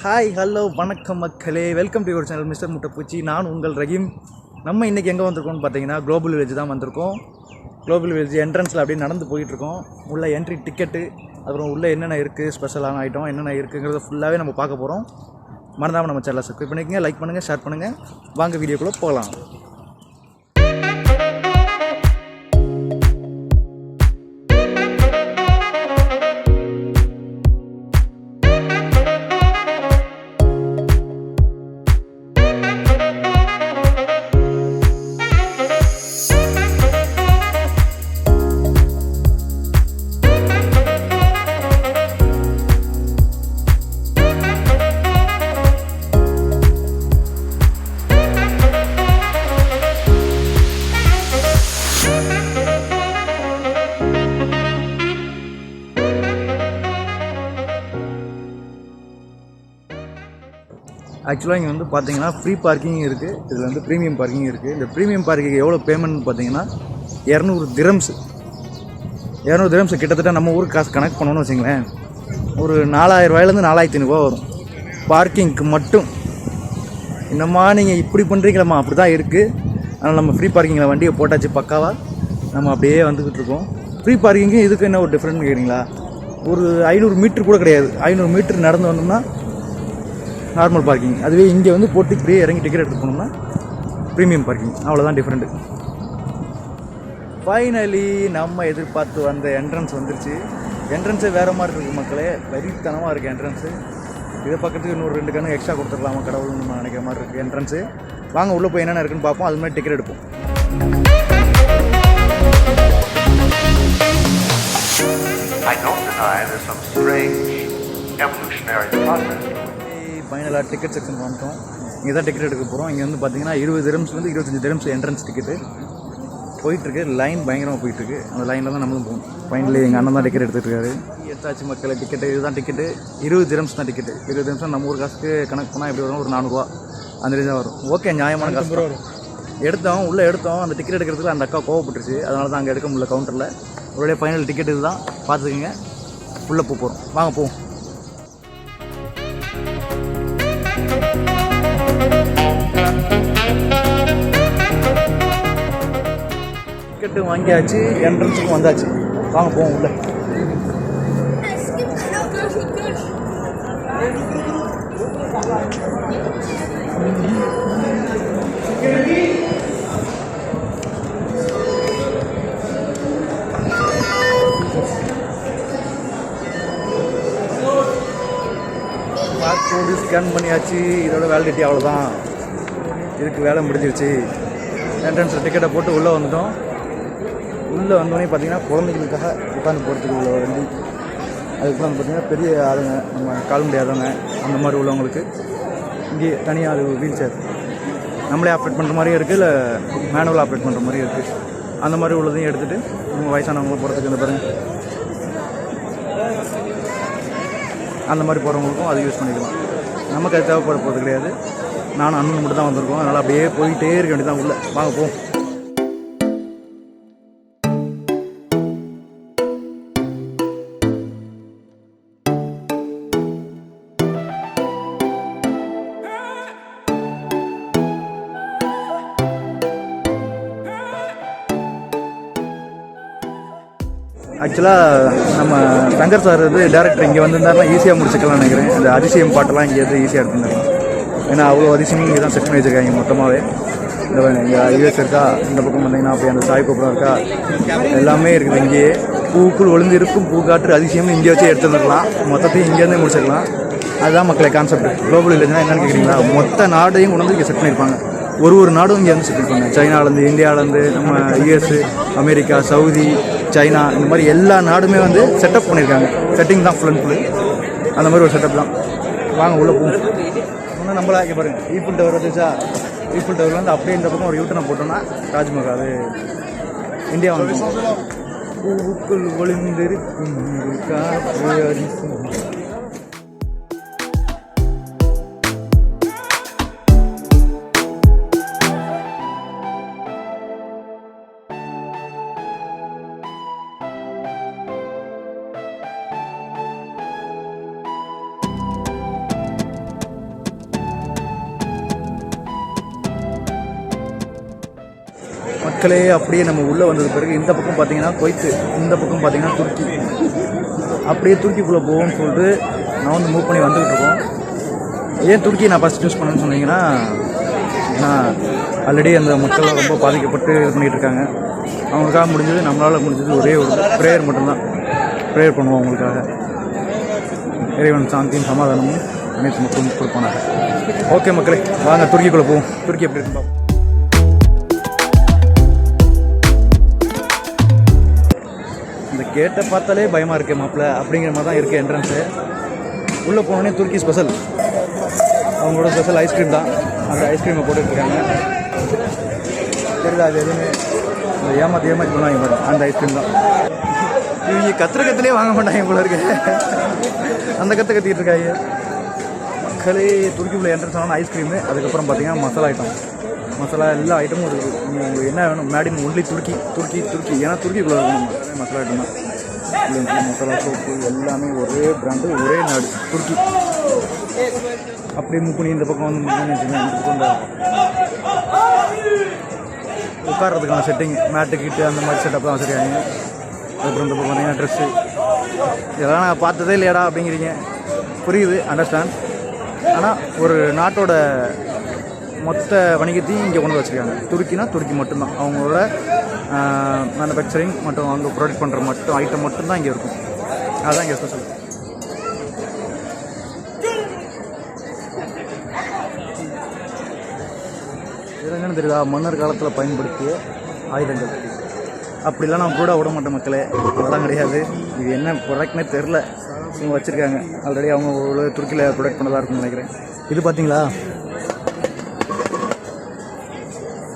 Hi hello வணக்கம் மக்களே, welcome to your channel mister முட்டைப்பூச்சி. நான் உங்கள் ரஹீம். நம்ம இன்றைக்கி எங்கே வந்திருக்கோம்னு பார்த்தீங்கன்னா குளோபல் வில்லேஜ் தான் வந்திருக்கோம். குளோபல் வில்லேஜ் என்ட்ரன்ஸில் அப்படியே நடந்து போயிட்டுருக்கோம். உள்ள என்ட்ரி டிக்கெட்டு, அப்புறம் உள்ளே என்னென்ன இருக்குது, ஸ்பெஷலான ஐட்டம் என்னென்ன இருக்குங்கிறத ஃபுல்லாகவே நம்ம பார்க்க போகிறோம். மறந்தாமல் நம்ம சேனலை சப்ஸ்கிரைப் பண்ணிக்கங்க, லைக் பண்ணுங்கள், ஷேர் பண்ணுங்கள். வாங்க வீடியோக்குள்ளே போகலாம். ஆக்சுவலாக இங்கே வந்து பார்த்தீங்கன்னா ஃப்ரீ பார்க்கிங் இருக்குது, இதில் வந்து ப்ரீமியம் பார்க்கிங் இருக்குது. இந்த ப்ரீமியம் பார்க்கிங் எவ்வளோ பேமெண்ட் பார்த்தீங்கன்னா 200 திரம்ஸ். 200 திரம்ஸ் கிட்டத்தட்ட நம்ம ஊருக்கு காசு கனெக்ட் பண்ணணும்னு வச்சுங்களேன், ஒரு 4000 ரூபாயிலேருந்து 4500 வரும் பார்க்கிங்க்கு மட்டும். என்னம்மா நீங்கள் இப்படி பண்ணுறீங்களம்மா, அப்படி தான் இருக்குது. அதனால் நம்ம ஃப்ரீ பார்க்கிங்கில் வண்டியை போட்டாச்சு பக்காவாக. நம்ம அப்படியே வந்துக்கிட்டு இருக்கோம். ஃப்ரீ பார்க்கிங்கு இதுக்கு என்ன ஒரு டிஃப்ரெண்ட் கேட்குறீங்களா? ஒரு 500 மீட்ரு கூட கிடையாது. 500 மீட்ரு நடந்து வந்தோம்னா நார்மல் பார்க்கிங். அதுவே இங்கே வந்து போட்டு இப்படியே இறங்கி டிக்கெட் எடுத்து போனோம்னா ப்ரீமியம் பார்க்கிங். அவ்வளோதான் டிஃப்ரெண்ட்டு. ஃபைனலி நம்ம எதிர்பார்த்து வந்த என்ட்ரன்ஸ் வந்துருச்சு. என்ட்ரன்ஸே வேறு மாதிரி இருக்குது மக்களே, வெறித்தனமாக இருக்குது என்ட்ரன்ஸு. இதை பக்கத்துக்கு இன்னொரு 2 கண்ணு எக்ஸ்ட்ரா கொடுத்துடலாமா கடவுள்னு நம்ம நினைக்கிற மாதிரி இருக்குது என்ட்ரன்ஸு. வாங்க உள்ளே போய் என்னென்ன இருக்குன்னு பார்ப்போம், அது மாதிரி டிக்கெட் எடுப்போம். ஃபைனலாக டிக்கெட் செக்ஷன் வந்துட்டோம். இங்கே தான் டிக்கெட் எடுக்க போகிறோம். இங்கே வந்து பார்த்தீங்கன்னா 20 திரம்ஸ்லேருந்து 25 திரம்ஸ் என்ட்ரன்ஸ் டிக்கெட்டு போயிட்டுருக்கு. லைன் பயங்கரமாக போயிட்டுருக்கு. அந்த லைனில் தான் நம்மளும் போகணும். ஃபைனலி எங்கள் அண்ணன் தான் டிக்கெட் எடுத்துகிட்ருக்காரு. எடுத்தாச்சு மக்களை டிக்கெட்டு. இதுதான் டிக்கெட்டு. 20 திரம்ஸ் தான் டிக்கெட்டு. 20 திரம்ஸ் நம்ம ஊர் காசுக்கு கணக்கு பண்ணால் எப்படி வரும், ஒரு 400 ரூபா அந்த ரேஞ்ச் தான் வரும். ஓகே, நியாயமான காசு வரும். எடுத்தோம், உள்ளே எடுத்தோம். அந்த டிக்கெட் எடுக்கிறதுக்கு அந்த அக்கா கோவப்பட்டுருச்சு, அதனால தான் அங்கே எடுக்க முடியல கவுண்டரில். ஒரே ஃபைனல் டிக்கெட் இது தான், பார்த்துக்குங்க. உள்ளே போகிறோம், வாங்க போவோம். டிக்கெட்டு வாங்கியாச்சு, என்ட்ரன்ஸுக்கும் வந்தாச்சு. வாங்க போவோம் உள்ள. பார்க்கோடு ஸ்கேன் பண்ணியாச்சு. இதோட வேலிடிட்டி அவ்வளோதான், இதுக்கு வேலை முடிஞ்சிருச்சு. என்ட்ரன்ஸில் டிக்கெட்டை போட்டு உள்ளே வந்துட்டோம். உள்ளே வந்தோடனே பார்த்தீங்கன்னா குழந்தைகளுக்காக உட்காந்து போகிறதுக்கு உள்ள வண்டி. அதுக்கப்புறம் வந்து பார்த்திங்கன்னா பெரிய ஆளுங்க, நம்ம கால் முடியாதவங்க, அந்த மாதிரி உள்ளவங்களுக்கு இங்கே தனியாக அது வீல் சேர் நம்மளே ஆப்ரேட் பண்ணுற மாதிரியும் இருக்குது, இல்லை மேனுவல் ஆப்ரேட் பண்ணுற மாதிரியும் இருக்குது. அந்த மாதிரி உள்ளதையும் எடுத்துகிட்டு நம்ம வயசானவங்களும் போகிறதுக்கு இந்த பாருங்க, அந்த மாதிரி போகிறவங்களுக்கும் அது யூஸ் பண்ணிக்கலாம். நமக்கு அது தேவைப்பட போகிறது கிடையாது. நானும் அண்ணன் மட்டும் தான் வந்திருக்கோம், அதனால் அப்படியே போயிட்டே இருக்க வேண்டியதான் உள்ளே. வாங்க போவோம். ஆக்சுவலாக நம்ம சங்கர் சார் வந்து டேரக்டர் இங்கே வந்திருந்தாருன்னா ஈஸியாக முடிச்சுக்கலாம்னு நினைக்கிறேன். அந்த அதிசயம் பாட்டெல்லாம் இங்கே வந்து ஈஸியாக எடுத்துருந்தாங்க. ஏன்னா அவ்வளோ அதிசயம் இங்கே தான் செட் பண்ணி வச்சுருக்காங்க மொத்தமாகவே. இந்த இங்கே யூஎஸ் இருக்கா, இந்த பக்கம் வந்தீங்கன்னா அப்படியே அந்த சாய் கோபுரம் இருக்கா, எல்லாமே இருக்குது இங்கேயே. பூக்குள் ஒளிந்து இருக்கும் பூக்காற்று அதிசயம் இங்கே வச்சு எடுத்துருந்துருக்கலாம். மொத்தத்தையும் இங்கேருந்தே முடிச்சிடலாம். அதுதான் மக்களை கான்செப்ட். குளோபல் வில்லேஜ்னா என்னென்னு கேட்குறீங்களா, மொத்த நாடையும் கொண்டு வந்து இங்கே செட் பண்ணியிருப்பாங்க. ஒரு நாடும் இங்கே வந்து செட் பண்ணியிருப்பாங்க. சைனாலேருந்து, இந்தியாவிலேருந்து, நம்ம யூஎஸ், அமெரிக்கா, சவுதி, சைனா, இந்த மாதிரி எல்லா நாடுமே வந்து செட்டப் பண்ணியிருக்காங்க. செட்டிங் தான் ஃபுல் அண்ட் ஃபுல்லு அந்த மாதிரி ஒரு செட்டப் தான். வாங்க உள்ளே போவோம். ஒன்றும் நம்மளா இங்கே பாருங்கள், ஈஃபில் டவர் வந்துச்சா. ஈஃபில் டவர்லேருந்து அப்படியே இந்த பக்கம் ஒரு யூட்டனை போட்டோம்னா தாஜ்மஹால், அது இந்தியா வந்து பூவுக்குள் ஒளிந்திருக்கும் மக்களே அப்படியே நம்ம உள்ளே வந்தது பிறகு இந்த பக்கம் பார்த்தீங்கன்னா குவைத்து, இந்த பக்கம் பார்த்தீங்கன்னா துருக்கி. அப்படியே துருக்கிக்குள்ளே போகும்னு சொல்லிட்டு நான் வந்து மூவ் பண்ணி வந்துக்கிட்டு இருக்கோம். ஏன் துருக்கி நான் ஃபஸ்ட் சூஸ் பண்ணேன்னு சொன்னீங்கன்னா, நான் ஆல்ரெடி அந்த மக்கள் ரொம்ப பாதிக்கப்பட்டு இது பண்ணிகிட்டு இருக்காங்க. அவங்களுக்காக முடிஞ்சது, நம்மளால் முடிஞ்சது ஒரே ஒரு ப்ரேயர் மட்டும்தான். ப்ரேயர் பண்ணுவோம் அவங்களுக்காக. இறைவன் சாந்தியும் சமாதானமும் அனைத்து மக்களும் கொடுப்பானாங்க. ஓகே மக்களே, வாங்க துருக்கிக்குள்ளே போவோம். துருக்கி எப்படி இருக்கும்? இந்த கேட்டை பார்த்தாலே பயமாக இருக்கே மாப்பிள்ள அப்படிங்கிற மாதிரி தான் இருக்குது என்ட்ரன்ஸு. உள்ளே போனோடனே துருக்கி ஸ்பெஷல், அவங்களோட ஸ்பெஷல் ஐஸ்கிரீம் தான். அந்த ஐஸ்கிரீமை போட்டுட்ருக்காங்க. தெரியுதா? அது எதுவுமே ஏமாற்றி பண்ணுவாங்க பாரு, அந்த ஐஸ்கிரீம் தான். இவங்க கத்துறக்கத்துலேயே வாங்க மாட்டாங்க போல இருக்கு. அந்த கத்திக்கிட்டு இருக்காங்க மக்களே. துருக்கிக்குள்ளே என்ட்ரன்ஸ் ஆனால் ஐஸ்கிரீமு, அதுக்கப்புறம் பார்த்தீங்கன்னா மசாலா ஐட்டம். மசாலா எல்லா ஐட்டமும் இருக்குது. உங்களுக்கு என்ன வேணும்? மேட் இன் ஒன்லி துருக்கி. ஏன்னா துருக்கிக்குள்ளே இருக்கணும் மசாலா ஐட்டம் தான். மசாலா சோப்பு எல்லாமே ஒரே பிராண்டு, ஒரே நாடு துருக்கி. அப்படியே மூவ் பண்ணி இந்த பக்கம் வந்து இந்த பக்கம் உட்கார்றதுக்கான செட்டிங், மேட்டு கிட்டு அந்த மாதிரி செட்டப் தான் வச்சுருக்காங்க. அதுக்கப்புறம் இந்த பக்கம் பார்த்தீங்கன்னா ட்ரெஸ்ஸு, இதெல்லாம் நான் பார்த்ததே இல்லையாடா அப்படிங்கிறீங்க. புரியுது, அண்டர்ஸ்டாண்ட். ஆனால் ஒரு நாட்டோட மொத்த வணிகத்தையும் இங்கே கொண்டு வச்சுருக்காங்க. துருக்கினா துருக்கி மட்டும்தான். அவங்களோட மேனுஃபேக்சரிங் மற்றும் அவங்க ப்ரொடக்ட் பண்ணுற மட்டும் ஐட்டம் மட்டும்தான் இங்கே இருக்கும். அதுதான் இங்கே ஸ்பெஷல். என்னன்னு தெரியுதா? மன்னர் காலத்தில் பயன்படுத்திய ஆயுதங்கள். அப்படிலாம் நான் கூட விட மாட்டேன் மக்களே, அதெல்லாம் கிடையாது. இது என்ன ப்ராடக்ட்னே தெரில, இவங்க வச்சுருக்காங்க. ஆல்ரெடி அவங்க ஒரு துருக்கியில் ப்ரொடக்ட் பண்ணதாக இருக்குன்னு நினைக்கிறேன். இது பார்த்தீங்களா,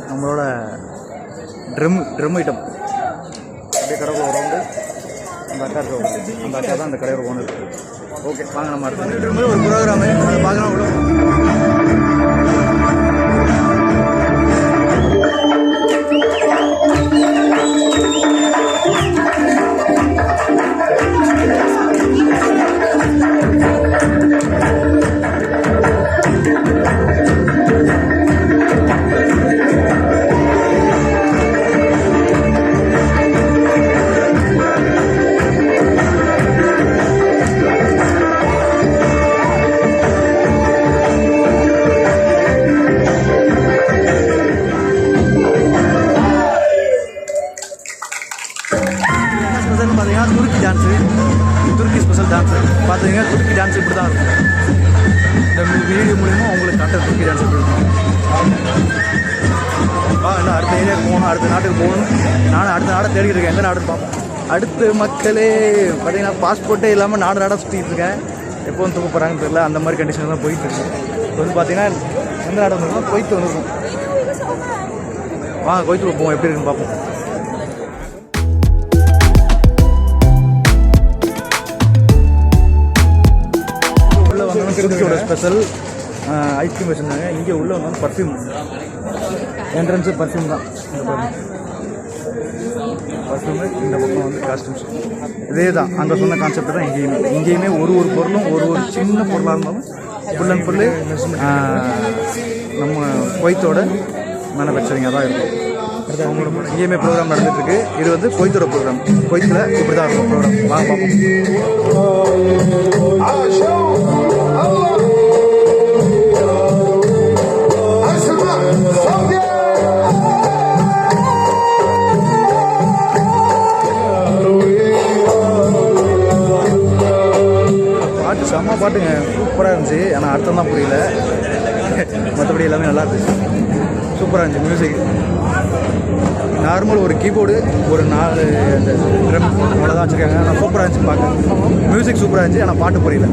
நம்மளோட ட்ரம் ஐட்டம். அப்படியே கடைக்குள்ள உடம்பு அந்த அக்கா தான் அந்த கடையோட ஓனர். ஓகே வாங்க, நம்ம அடுத்து ஒரு ப்ரோக்ராமு அதை பார்க்கலாம். பார்த்தீங்கன்னா துருக்கி டான்ஸு, துருக்கி ஸ்பெஷல் டான்ஸு பார்த்தீங்கன்னா துருக்கி டான்ஸ் இப்படி தான் இருக்கும். இந்த வீடியோ மூலிமா உங்களுக்கு காட்டுற துருக்கி டான்ஸ் எப்படி இருக்கும். இன்னும் அடுத்த ஏரியாவுக்கு போகணும், அடுத்த நாட்டுக்கு போகணும். நானும் அடுத்த நாடை தேடிக்கிட்டு இருக்கேன், எந்த நாடுன்னு பார்ப்போம். அடுத்து மக்களே பார்த்தீங்கன்னா பாஸ்போர்ட்டே இல்லாமல் நாடாக சுற்றிட்டு இருக்கேன். எப்போ வந்து தூக்க போகிறாங்கன்னு தெரியல, அந்த மாதிரி கண்டிஷன் தான் போயிட்டு இருக்கு. இப்போ வந்து பார்த்தீங்கன்னா எந்த நாடு வந்துருக்கோம்? குவைத்து வந்துருக்கும். வாங்க குவைத்துக்கு போவோம், எப்படி இருக்குன்னு பார்ப்போம். துருக்கியோட ஸ்பெஷல் ஐஸ்கிரீம் வச்சுருந்தாங்க. இங்கே உள்ளே வந்து பர்ஃப்யூம், என்ட்ரன்ஸு பர்ஃப்யூம் தான். பர்ஃப்யூமு, இந்த பக்கம் வந்து காஸ்டியூம்ஸ். இதே தான் அங்கே சொன்ன கான்செப்ட் தான் இங்கேயுமே ஒரு பொருளும் ஒரு சின்ன பொருளாக இருந்தாலும் ஃபுல் அண்ட் ஃபுல்லு நம்ம குவைத்தோட மேனுஃபேக்சரிங்காக தான் இருக்கும். இங்கேயுமே ப்ரோக்ராம் நடந்துகிட்ருக்கு. இது வந்து குவைத்தோட ப்ரோக்ராம். குவைத்தில் இப்படி தான் இருக்கும் ப்ரோக்ராம். வாங்க பாட்டு செம்ம பாட்டுங்க, சூப்பராக இருந்துச்சு. ஆனால் அர்த்தம் தான் புரியல, மற்றபடி எல்லாமே நல்லா இருந்துச்சு. சூப்பராக இருந்துச்சு. மியூசிக் நார்மல் ஒரு கீபோர்டு, ஒரு 4 அந்த ட்ரம் அவ்வளோதான் வச்சுருக்காங்க. ஆனால் சூப்பராக இருந்துச்சு பார்க்க. மியூசிக் சூப்பராக இருந்துச்சு, ஆனால் பாட்டு புரியல.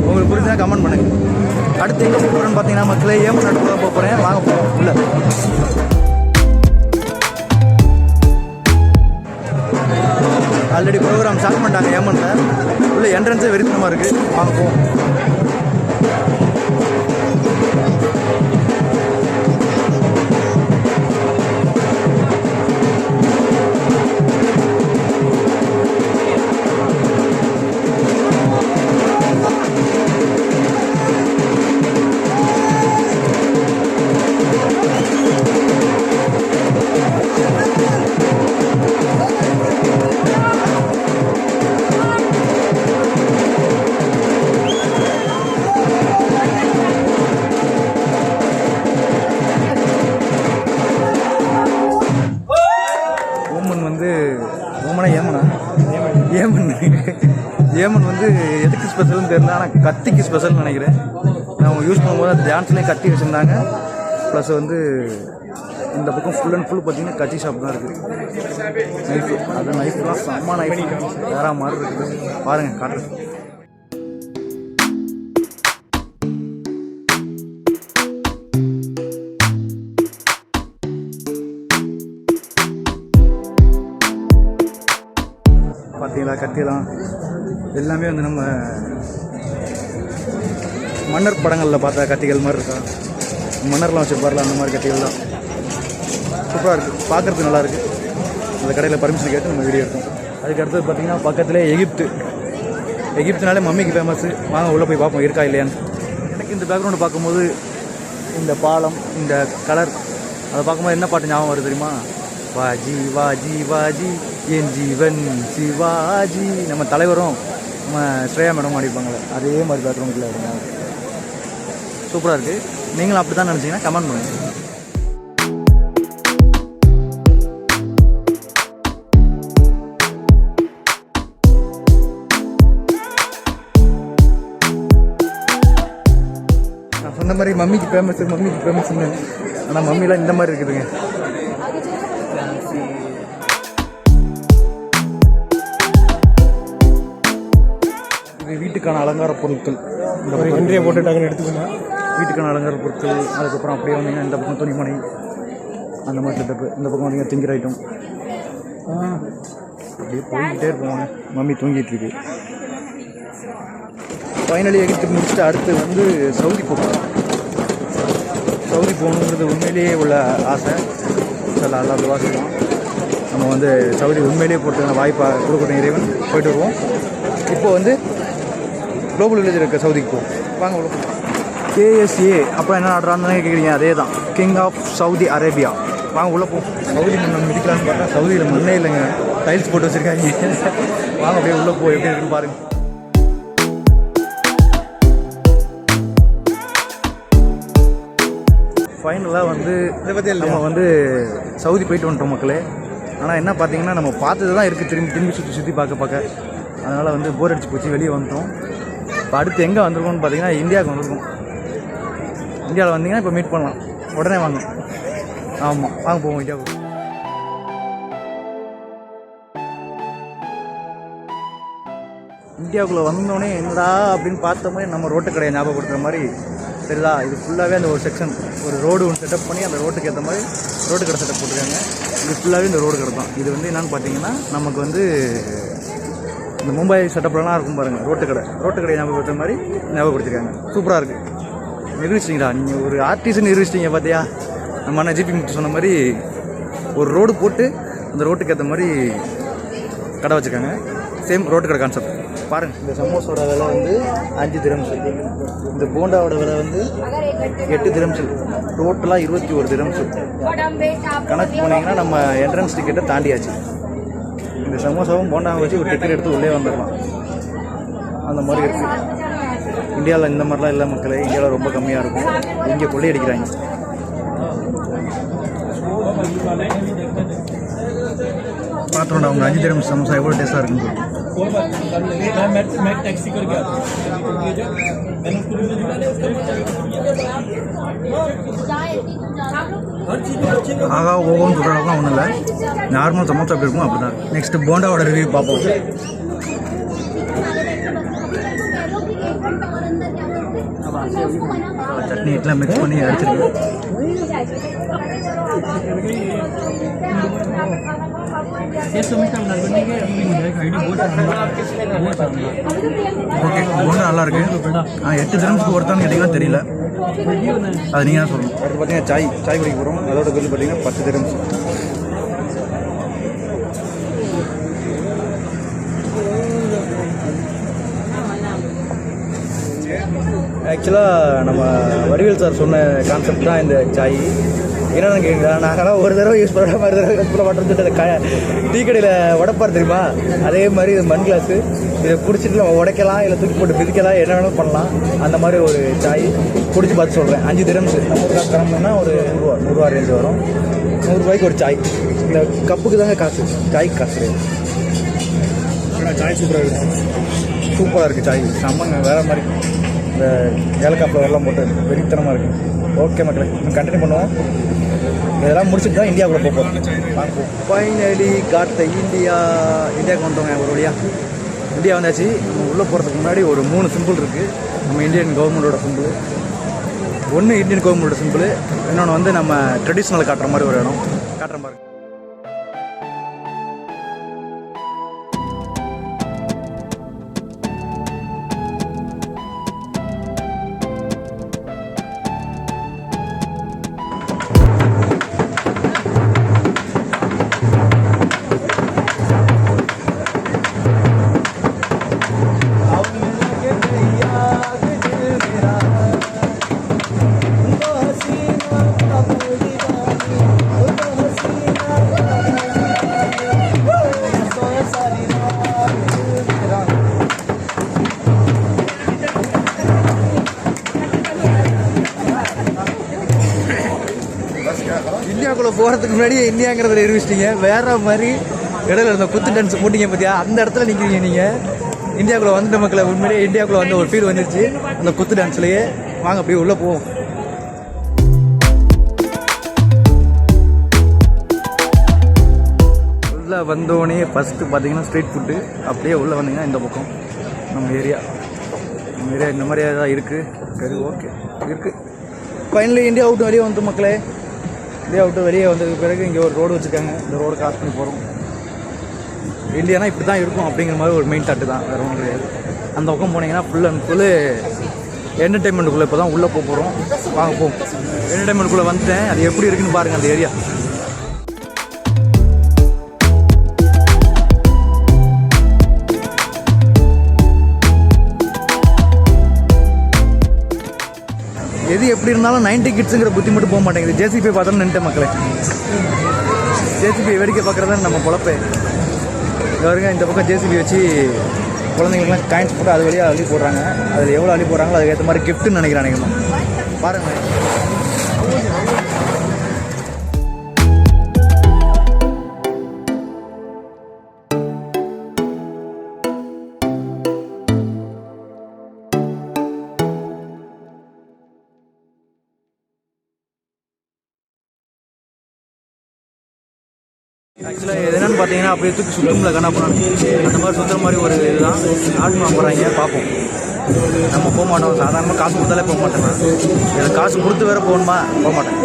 உங்களுக்கு புரிஞ்சுன்னா கமெண்ட் பண்ணுங்கள். அடுத்து எங்கே போகிறேன்னு பார்த்தீங்கன்னா மக்களே ஏமன் நாட்டுக்கு தான் போகிறேன். வாங்க போகிறோம். இல்லை ஆல்ரெடி ப்ரோக்ராம் ஸ்டார்ட் பண்ணிட்டாங்க ஏமனில். உள்ள என்ட்ரன்ஸே வெறித்தனமாக இருக்குது. வாங்க போவோம். ஸ்பெஷல்னு தெரியல, ஆனால் கத்திக்கு ஸ்பெஷல்னு நினைக்கிறேன். அவங்க யூஸ் பண்ணும்போது அந்த டான்ஸ்லேயும் கத்தி வச்சுருந்தாங்க. ப்ளஸ் வந்து இந்த பக்கம் ஃபுல் அண்ட் ஃபுல் பார்த்தீங்கன்னா கத்தி ஷாப் தான் இருக்குது. நைஃபு, அது நைஃப்லாம் செம்ம நைஃப் வேற மாதிரி இருக்குது. பாருங்கள் காட்டுறேன். பார்த்தீங்களா கத்திலாம் எல்லாமே வந்து நம்ம மன்னர் படங்களில் பார்த்தா கத்திகள் மாதிரி இருக்கா, மன்னர்லாம் வச்சுருப்பார்ல அந்த மாதிரி கத்திகள் தான். சூப்பராக இருக்குது, பார்க்குறதுக்கு நல்லாயிருக்கு. அந்த கடையில் பர்மிஷன் கேட்டு நம்ம வீடியோ எடுத்தோம். அதுக்கடுத்தது பார்த்திங்கன்னா பக்கத்துலேயே எகிப்துனாலே மம்மிக்கு ஃபேமஸ்ஸு. வாங்க உள்ளே போய் பார்ப்போம் இருக்கா இல்லையான்னு. எனக்கு இந்த பேக்ரவுண்டு பார்க்கும்போது இந்த பாலம், இந்த கலர், அதை பார்க்கும்போது என்ன பாட்டு ஞாபகம் வருது தெரியுமா? வாஜி வாஜி வாஜி என் ஜீவன் சிவாஜி. நம்ம தலைவரும் நம்ம ஸ்ரேயா மேடம் ஆடிப்பாங்களே, அதே மாதிரி பேக்ரவுண்டில் இருங்க. சூப்பராக இருக்குது. நீங்களும் அப்படி தான் நினச்சிங்கன்னா கமெண்ட் பண்ணுங்கள். நான் சொன்ன மாதிரி மம்மிக்கு ஃபேமஸ்ன்னு, ஆனால் மம்மிலாம் இந்த மாதிரி இருக்குதுங்க. இது வீட்டுக்கான அலங்கார பொருட்கள். இந்த இன்றைய போட்டுட்டாங்கன்னு எடுத்துக்கணும். வீட்டுக்கான அலங்கார பொருட்கள். அதுக்கப்புறம் அப்படியே வந்தீங்கன்னா இந்த பக்கம் துணிமணி, அந்த மாதிரி செட்டப்பு. இந்த பக்கம் வந்தீங்கன்னா திங்கிற ஐட்டம். அப்படியே போய்கிட்டே இருப்போங்க. மம்மி தூங்கிட்டு இருக்கு. ஃபைனலி எகிப்து முடிச்சுட்டு அடுத்து வந்து சவுதி போகணுங்கிறது உண்மையிலேயே உள்ள ஆசை. சில அல்லாத வாசிக்கலாம். நம்ம வந்து சவுதி உண்மையிலேயே போகிறதுக்கான வாய்ப்பாக கொடுக்கட்டும் இறைவன். போயிட்டு வருவோம். இப்போ வந்து குளோபல் வில்லேஜ் இருக்க சவுதிக்கு போகும். வாங்க உள்ள KSA. அப்போ என்ன ஆடுறான்னு கேட்குறீங்க? அதே தான், கிங் ஆஃப் சவுதி அரேபியா. வாங்க உள்ளே போகும். சவுதி மண் மிதிக்கலான்னு பார்த்தா சவுதியில் மண்ணே இல்லைங்க, டைல்ஸ் போட்டு வச்சுருக்காங்க. வாங்க அப்படியே உள்ளே போய் எப்படி இருக்குன்னு பாருங்கள். ஃபைனலாக வந்து நம்ம வந்து சவுதி போயிட்டு வந்துட்டோம் மக்களே. ஆனால் என்ன பார்த்தீங்கன்னா நம்ம பார்த்தது தான் இருக்குது, திரும்பி சுற்றி பார்க்க. அதனால் வந்து போர் அடிச்சு போச்சு, வெளியே வந்துட்டோம். இப்போ அடுத்து எங்கே வந்திருக்கோம்னு பார்த்தீங்கன்னா இந்தியாவுக்கு வந்திருக்கோம். இந்தியாவில் வந்தீங்கன்னா இப்போ மீட் பண்ணலாம். உடனே வாங்க. ஆமாம், வாங்க போவோம் இந்தியாவுக்கு. இந்தியாவுக்குள்ளே வந்தோடனே என்னடா அப்படின்னு பார்த்த மாதிரி நம்ம ரோட்டு கடையை ஞாபகப்படுத்துகிற மாதிரி சரிதா. இது ஃபுல்லாகவே அந்த ஒரு செக்ஷன், ஒரு ரோடு ஒன்று செட்டப் பண்ணி அந்த ரோட்டுக்கு ஏற்ற மாதிரி ரோட்டு கடை செட்டப் போட்டிருக்காங்க. இது ஃபுல்லாகவே இந்த ரோடு கடை தான். இது வந்து என்னென்னு பார்த்தீங்கன்னா நமக்கு வந்து இந்த மும்பை செட்டப்லாம் இருக்கும் பாருங்கள், ரோட்டு கடையை ஞாபகப்படுத்துற மாதிரி ஞாபகப்படுத்திருக்காங்க. சூப்பராக இருக்குது. நிரூபிச்சிட்டிங்களா? நீங்கள் ஒரு ஆர்டிஸ்ட் நிரூபிச்சிட்டிங்க பார்த்தியா? நம்ம அண்ணா ஜிபி முத்து சொன்ன மாதிரி ஒரு ரோடு போட்டு அந்த ரோட்டுக்கு ஏற்ற மாதிரி கடை வச்சுருக்காங்க. சேம் ரோட்டு கடை கான்செப்ட் பாருங்கள். இந்த சமோஸோட விலை வந்து 5 திரம்ஸ். இந்த போண்டாவோட விலை வந்து 8 திரம்ஸ். டோட்டலாக 21 திரம்ஸ். கணக்கு போனீங்கன்னா நம்ம என்ட்ரன்ஸ் டிக்கெட்டை தாண்டியாச்சு. இந்த சமோசாவும் போண்டாவும் வச்சு ஒரு டிக்கெட் எடுத்து உள்ளே வந்துடலாம். அந்த மாதிரி இருக்குது. இந்தியாவில் இந்த மாதிரிலாம் இல்லை மக்களே. இந்தியாவில் ரொம்ப கம்மியாக இருக்கும். இங்கே கொள்ளையடிக்கிறாங்க. பார்த்துருண்டா அவங்க 5 திரம்ஸ் சமோசா எவ்வளோ டேஸ்ட்டாக இருக்குன்னு. ஆகா ஓகோன்னு சொல்கிற அளவுக்குலாம் ஒன்றும் இல்லை. நார்மல் சமோசா எப்படி இருக்கும் அப்படி தான். நெக்ஸ்ட்டு போண்டாவோட ரிவ்யூ பார்ப்போம். சட்னி இதெல்லாம் மிக்ஸ் பண்ணி அடிச்சிருக்கேன். ஓகே, போண்டா நல்லா இருக்கு. 8 திரம்ஸ்க்கு ஒருத்தான்னு கேட்டிங்கன்னா தெரியல, அது நீங்கள் தான் சொல்லணும். அடுத்து பார்த்தீங்கன்னா சாய் குடிக்க போகிறோம். அதோட பில் பார்த்தீங்கன்னா 10 திரம்ஸ். ஆக்சுவலாக நம்ம வடிவேல் சார் சொன்ன கான்செப்ட் தான் இந்த சாய். என்னென்னு கேட்குறா, நாங்கள்லாம் ஒரு தடவை யூஸ் பண்ணுற மாதிரி தடவை யூஸ் பண்ண மாட்டோம்னு சொல்லிட்டு டீ கடையில் உடைப்பார் தெரியுமா, அதே மாதிரி இது மண் கிளாஸு. இதை குடிச்சிட்டு நம்ம உடைக்கலாம், இல்லை தூக்கி போட்டு மிதிக்கலாம், என்ன வேணாலும் பண்ணலாம். அந்த மாதிரி ஒரு சாய் குடிச்சு பார்த்து சொல்கிறேன். 5 திரம்ஸ். நம்ம ஒரு காசு கிளம்புனா ஒரு 100 ரூபா ரேஞ்சு வரும். 100 ரூபாய்க்கு ஒரு சாய். இந்த கப்புக்கு தாங்க காசு, சாய்க்கு காசு கிடையாது. சாய் சூப்பராக இருக்குது. சூப்பராக இருக்குது சாய், செம்மங்க, வேறு மாதிரி. இந்த ஏலக்காய் ஃப்ளவர்லாம் போட்டு வெறித்தனமாக இருக்குது. ஓகே மக்களே, நம்ம கண்டினியூ பண்ணுவோம். இதெல்லாம் முடிச்சுட்டு தான் இந்தியாவுக்குள்ளே போகிறோம். பார்ப்போம். ஃபைனலி காட் த இந்தியாவுக்கு வந்தோங்க ஒரு வழியாக. இந்தியா வந்தாச்சு. நம்ம உள்ளே போகிறதுக்கு முன்னாடி ஒரு 3 சிம்பிள் இருக்குது. நம்ம இந்தியன் கவர்மெண்ட்டோட சிம்பிள். ஒன்று இந்தியன் கவர்மெண்ட்டோட சிம்பிள், இன்னொன்று வந்து நம்ம ட்ரெடிஷ்னல் காட்டுற மாதிரி ஒரு இடம் காட்டுற மாதிரி. இந்தியாவுக்குள்ளே போகிறதுக்கு முன்னாடியே இந்தியாங்கிறத நிரூபிச்சிட்டிங்க. வேறு மாதிரி இடையில இருந்த குத்து டான்ஸ் போட்டிங்க பார்த்தியா, அந்த இடத்துல நிற்கிறீங்க நீங்கள். இந்தியாவுக்குள்ளே வந்துட்ட மக்களை, உண்மையிலேயே இந்தியாவுக்குள்ளே வந்து ஒரு ஃபீல் வந்துருச்சு அந்த குத்து டான்ஸ்லேயே. வாங்க அப்படியே உள்ளே போவோம். உள்ளே வந்தோடனே ஃபஸ்ட்டு பார்த்தீங்கன்னா ஸ்ட்ரீட் ஃபுட்டு. அப்படியே உள்ளே வந்தீங்கன்னா இந்த பக்கம் நம்ம ஏரியா இந்த மாதிரி தான் இருக்குது. சரி, ஓகே, இருக்குது. ஃபைனலி இந்தியா விட்டு வெளியே வந்து மக்களே. இந்தியா விட்டு வெளியே வந்ததுக்கு பிறகு இங்கே ஒரு ரோடு வச்சுருக்காங்க. இந்த ரோடு கிராஸ் பண்ணி போகிறோம். இந்தியானா இப்படி தான் இருக்கும் அப்படிங்கிற மாதிரி ஒரு மெயின் தாட்டு தான், வேறு ஒன்றும் கிடையாது. அந்த பக்கம் போனீங்கன்னா ஃபுல் அண்ட் ஃபுல்லு என்டர்டெயின்மெண்ட்டுக்குள்ளே இப்போ தான் உள்ளே போகிறோம். வாங்க போவோம். என்டர்டெயின்மெண்ட்டுக்குள்ளே வந்துட்டேன். அது எப்படி இருக்குன்னு பாருங்கள் அந்த ஏரியா. எது எப்படி இருந்தாலும் 90 கிட்ஸுங்கிற புத்தி மட்டும் போக மாட்டேங்குது. ஜேசிபி பார்த்தோம்னு நின்றுட்டேன் மக்களே. ஜேசிபி வேடிக்கை பார்க்குறதா நம்ம பொழப்பே. பாருங்க, இந்த பக்கம் ஜேசிபி வச்சு குழந்தைங்களுக்குலாம் காயின்ஸ் போட்டு அது வழியாக அள்ளி போடுறாங்க. அதில் எவ்வளோ அள்ளி போடுறாங்களோ அதுக்கேற்ற மாதிரி கிஃப்ட்டுன்னு நினைக்கிறானுங்க. பாருங்கள், ஆக்சுவலாக இது என்னென்னு பார்த்தீங்கன்னா அப்படியே தூக்கி சுத்தமில்ல கண்ணா போனாங்க. அந்த மாதிரி சுற்றுற மாதிரி ஒரு இதுதான் ஆட்டம் வாங்குறாங்க. பார்ப்போம். நம்ம போக மாட்டோம். சாதாரணமாக காசு கொடுத்தாலே போக மாட்டேன். எனக்கு காசு கொடுத்து வேறு போகணுமா? போக மாட்டேன்.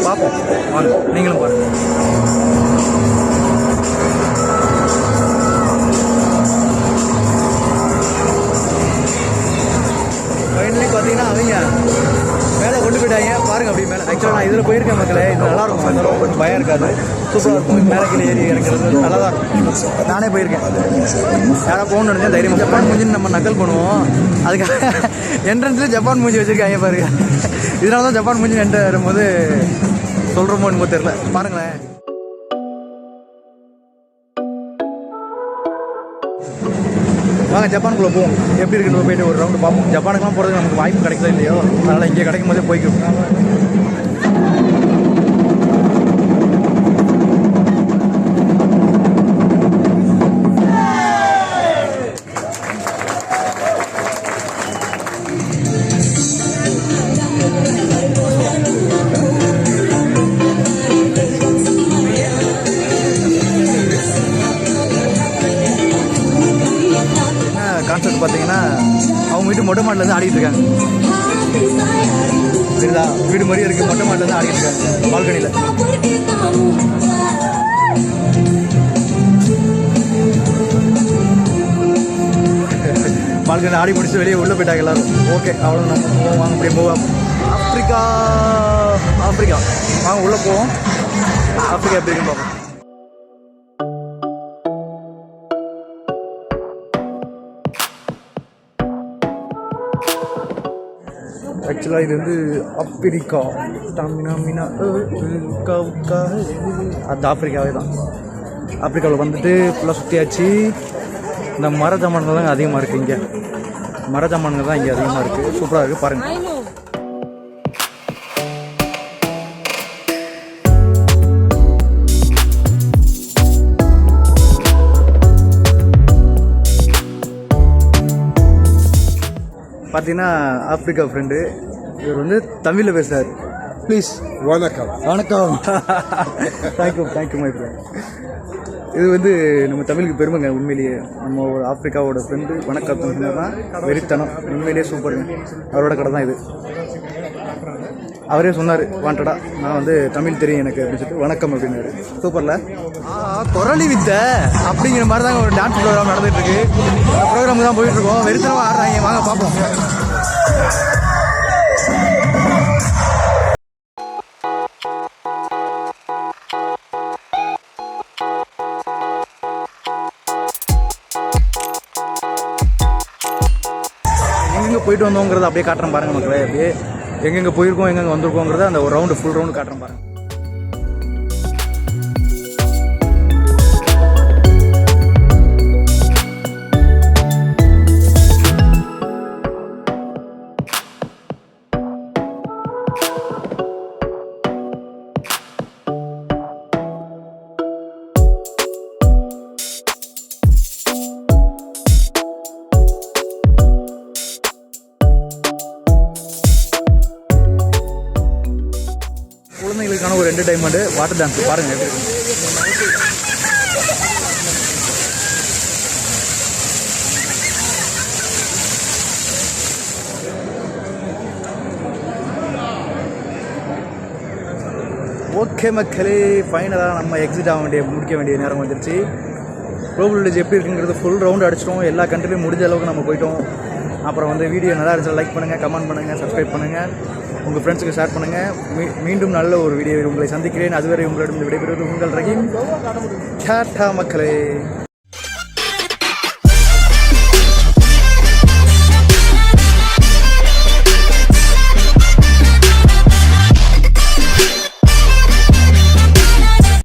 பார்ப்போம். வாங்க, நீங்களும் பாருங்கள். ஃபைனலி பார்த்தீங்கன்னா அவங்க மேலே கொண்டு போயிட்டாங்க. பாருங்கள் அப்படி மேலே. ஆக்சுவலாக நான் இதில் போயிருக்கேன் மக்களே. இது நல்லாயிருக்கும். அந்த அளவுக்கு கொஞ்சம் பயம் இருக்காது. சூப்பராக இருக்கும். மேலே கீழே ஏறி இறக்கிறது நல்லா தான் இருக்கும். நானே போயிருக்கேன். யாராவது போகணுன்னு நினச்சா தைரியம். ஜப்பான் மூஞ்சின்னு நம்ம நக்கல் பண்ணுவோம். அதுக்காக என்ட்ரன்ஸ்லேயே ஜப்பான் மூஞ்சி வச்சுருக்காங்க பாருங்க. இதனால தான் ஜப்பான் மூஞ்சி என்ட்ரு வரும்போது சொல்கிறோமோ என்னமோ தெரியல. பாருங்களேன். வாங்க ஜப்பானுக்குள்ளே போவோம். எப்படி இருக்குன்னு போயிட்டு ஒரு ரவுண்டு பார்ப்போம். ஜப்பானுக்குலாம் போகிறதுக்கு நமக்கு வாய்ப்பு கிடைக்கல இல்லையோ, அதனால் இங்கே கிடைக்கும் போதே போய்க்கும். கான்செப்ட் பார்த்தீங்கன்னா அவங்க வீட்டு மொட்டை மாட்டிலேருந்து ஆடிட்டு இருக்காங்க. சரிதா, வீடு மாதிரியே இருக்குது. மொட்டை மாட்டிலேருந்து ஆடிட்டு இருக்காங்க பால்கனியில். பால்கனி ஆடி முடிச்சு வெளியே உள்ளே போயிட்டாங்க எல்லாரும். ஓகே, அவ்வளோ நம்ம போவோம். வாங்க அப்படியே போவோம். ஆஃப்ரிக்கா வாங்க உள்ளே போவோம். ஆஃப்ரிக்கா எப்படி இருக்குன்னு பார்ப்போம். ஆக்சுவலாக இது வந்து ஆப்பிரிக்கா. அது ஆப்பிரிக்காவே தான். ஆப்பிரிக்காவில் வந்துட்டு ஃபுல்லாக சுற்றியாச்சு. இந்த மர ஜாமான்கள் தான் அதிகமாக இருக்குது. இங்கே மர ஜாமான்கள் தான் இங்கே அதிகமாக இருக்குது. சூப்பராக இருக்குது பாருங்கள். பார்த்தீங்கன்னா ஆப்பிரிக்கா ஃப்ரெண்டு. இவர் வந்து தமிழில் பேசுகிறார். ப்ளீஸ். வணக்கம். வணக்கம். Thank you my friend. இது வந்து நம்ம தமிழுக்கு பெருமைங்க. உண்மையிலேயே நம்ம ஒரு ஆப்பிரிக்காவோட ஃப்ரெண்டு வணக்கம் சொன்னதான் வெறித்தனம். உண்மையிலேயே சூப்பருங்க. அவரோட கடை தான் இது. அவரே சொன்னார் வாண்டடா, நான் வந்து தமிழ் தெரியும் எனக்கு அப்படின்னு சொல்லிட்டு வணக்கம் அப்படின்னாரு. சூப்பரில் குரலி வித்த அப்படிங்கிற மாதிரி தாங்க ஒரு டான்ஸ் ப்ரோக்ராம் நடந்துகிட்டு இருக்கு. அந்த ப்ரோக்ராமுக்கு தான் போயிட்டுருக்கோம். வெறித்தனமாக ஆடுறாங்க. வாங்க பார்ப்போம். எங்கெங்கே போயிட்டு வந்தோங்கிறத அப்படியே காட்டுறேன் பாருங்கள் மக்களே. அப்படியே எங்கெங்கே போயிருக்கோம் எங்கெங்கே வந்திருக்கோங்கிறத அந்த ஒரு ரவுண்டு ஃபுல் ரவுண்டு காட்டுறேன் பாருங்கள். குழந்தைகளுக்கான ஒரு என்டர்டைன்மெண்ட் வாட்டர் டான்ஸ் பாருங்க எப்படி இருக்கு. ஓகே மக்களே, ஃபைனலாக நம்ம எக்ஸிட் ஆக முடிக்க வேண்டிய நேரம் வந்துருச்சு. குளோபல் வில்லேஜ் எப்படி இருக்குங்கிறது ஃபுல் ரவுண்டு அடிச்சிட்டோம். எல்லா கண்ட்ரிலையும் முடிஞ்ச அளவுக்கு நம்ம போயிட்டோம். அப்புறம் வந்து வீடியோ நல்லா இருந்துச்சு லைக் பண்ணுங்கள், கமெண்ட் பண்ணுங்கள், சப்ஸ்கிரைப் பண்ணுங்கள், உங்கள் ஃப்ரெண்ட்ஸுக்கு ஷேர் பண்ணுங்கள். மீண்டும் நல்ல ஒரு வீடியோ உங்களை சந்திக்கிறேன். அதுவரை உங்களிடம் விடைபெறுவது உங்கள் ரஹீம். டாடா மக்களே.